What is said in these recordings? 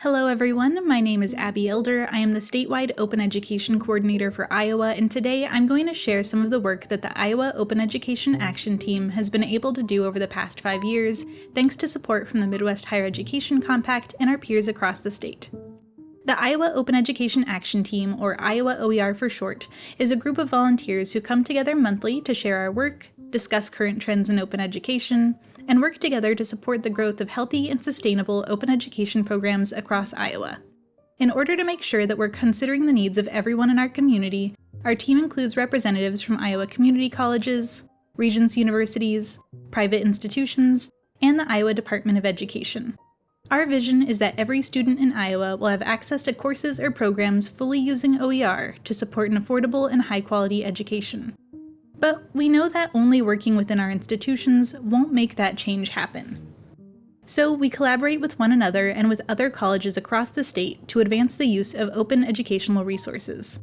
Hello everyone, my name is Abbey Elder. I am the Statewide Open Education Coordinator for Iowa, and today I'm going to share some of the work that the Iowa Open Education Action Team has been able to do over the past 5 years, thanks to support from the Midwest Higher Education Compact and our peers across the state. The Iowa Open Education Action Team, or Iowa OER for short, is a group of volunteers who come together monthly to share our work, discuss current trends in open education, and work together to support the growth of healthy and sustainable open education programs across Iowa. In order to make sure that we're considering the needs of everyone in our community, our team includes representatives from Iowa community colleges, Regents universities, private institutions, and the Iowa Department of Education. Our vision is that every student in Iowa will have access to courses or programs fully using OER to support an affordable and high-quality education. But we know that only working within our institutions won't make that change happen. So we collaborate with one another and with other colleges across the state to advance the use of open educational resources.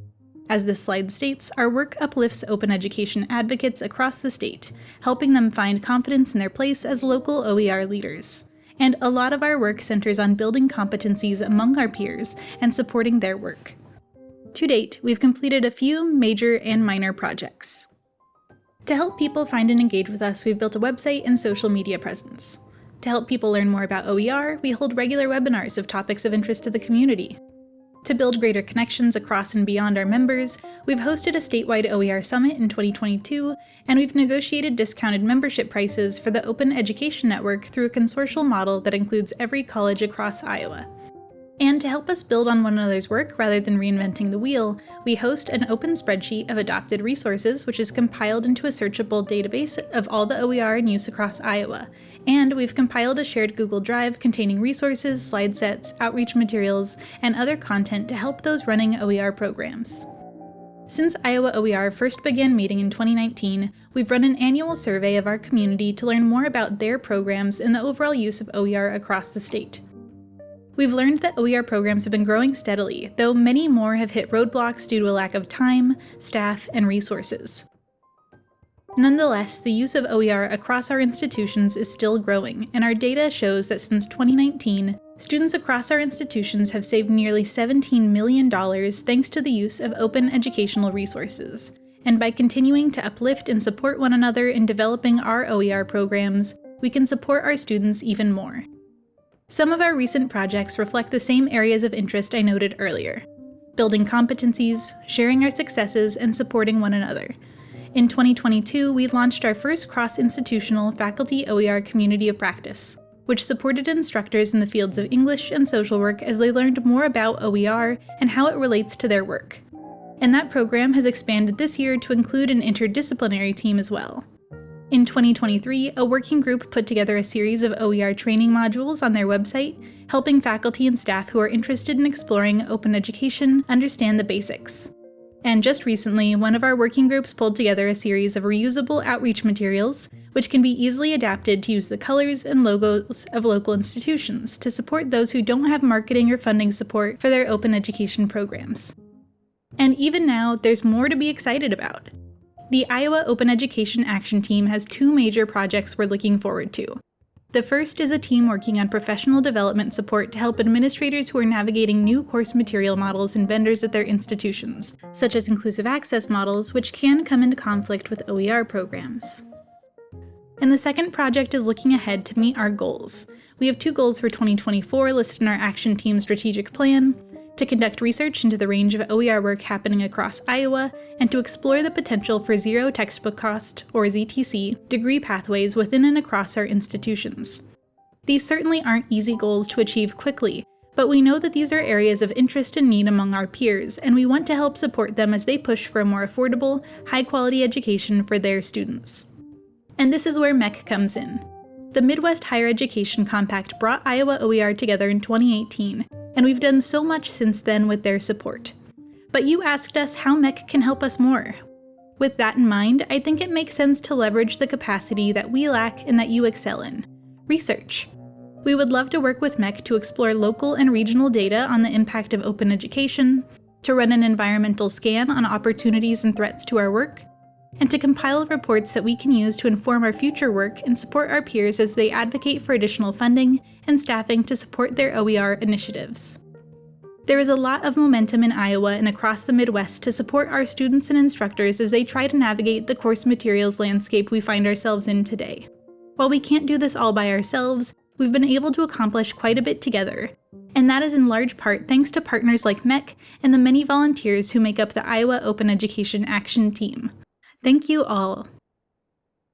As this slide states, our work uplifts open education advocates across the state, helping them find confidence in their place as local OER leaders. And a lot of our work centers on building competencies among our peers and supporting their work. To date, we've completed a few major and minor projects. To help people find and engage with us, we've built a website and social media presence. To help people learn more about OER, we hold regular webinars of topics of interest to the community. To build greater connections across and beyond our members, we've hosted a statewide OER summit in 2022, and we've negotiated discounted membership prices for the Open Education Network through a consortial model that includes every college across Iowa. And to help us build on one another's work rather than reinventing the wheel, we host an open spreadsheet of adopted resources which is compiled into a searchable database of all the OER in use across Iowa. And we've compiled a shared Google Drive containing resources, slide sets, outreach materials, and other content to help those running OER programs. Since Iowa OER first began meeting in 2019, we've run an annual survey of our community to learn more about their programs and the overall use of OER across the state. We've learned that OER programs have been growing steadily, though many more have hit roadblocks due to a lack of time, staff, and resources. Nonetheless, the use of OER across our institutions is still growing, and our data shows that since 2019, students across our institutions have saved nearly $17 million thanks to the use of open educational resources. And by continuing to uplift and support one another in developing our OER programs, we can support our students even more. Some of our recent projects reflect the same areas of interest I noted earlier: building competencies, sharing our successes, and supporting one another. In 2022, we launched our first cross-institutional faculty OER community of practice, which supported instructors in the fields of English and social work as they learned more about OER and how it relates to their work. And that program has expanded this year to include an interdisciplinary team as well. In 2023, a working group put together a series of OER training modules on their website, helping faculty and staff who are interested in exploring open education understand the basics. And just recently, one of our working groups pulled together a series of reusable outreach materials, which can be easily adapted to use the colors and logos of local institutions to support those who don't have marketing or funding support for their open education programs. And even now, there's more to be excited about. The Iowa Open Education Action Team has two major projects we're looking forward to. The first is a team working on professional development support to help administrators who are navigating new course material models and vendors at their institutions, such as inclusive access models, which can come into conflict with OER programs. And the second project is looking ahead to meet our goals. We have two goals for 2024 listed in our Action Team strategic plan: to conduct research into the range of OER work happening across Iowa, and to explore the potential for zero textbook cost, or ZTC, degree pathways within and across our institutions. These certainly aren't easy goals to achieve quickly, but we know that these are areas of interest and need among our peers, and we want to help support them as they push for a more affordable, high-quality education for their students. And this is where MEC comes in. The Midwest Higher Education Compact brought Iowa OER together in 2018, and we've done so much since then with their support. But you asked us how MEC can help us more. With that in mind, I think it makes sense to leverage the capacity that we lack and that you excel in: research. We would love to work with MEC to explore local and regional data on the impact of open education, to run an environmental scan on opportunities and threats to our work, and to compile reports that we can use to inform our future work and support our peers as they advocate for additional funding and staffing to support their OER initiatives. There is a lot of momentum in Iowa and across the Midwest to support our students and instructors as they try to navigate the course materials landscape we find ourselves in today. While we can't do this all by ourselves, we've been able to accomplish quite a bit together, and that is in large part thanks to partners like MEC and the many volunteers who make up the Iowa Open Education Action Team. Thank you all.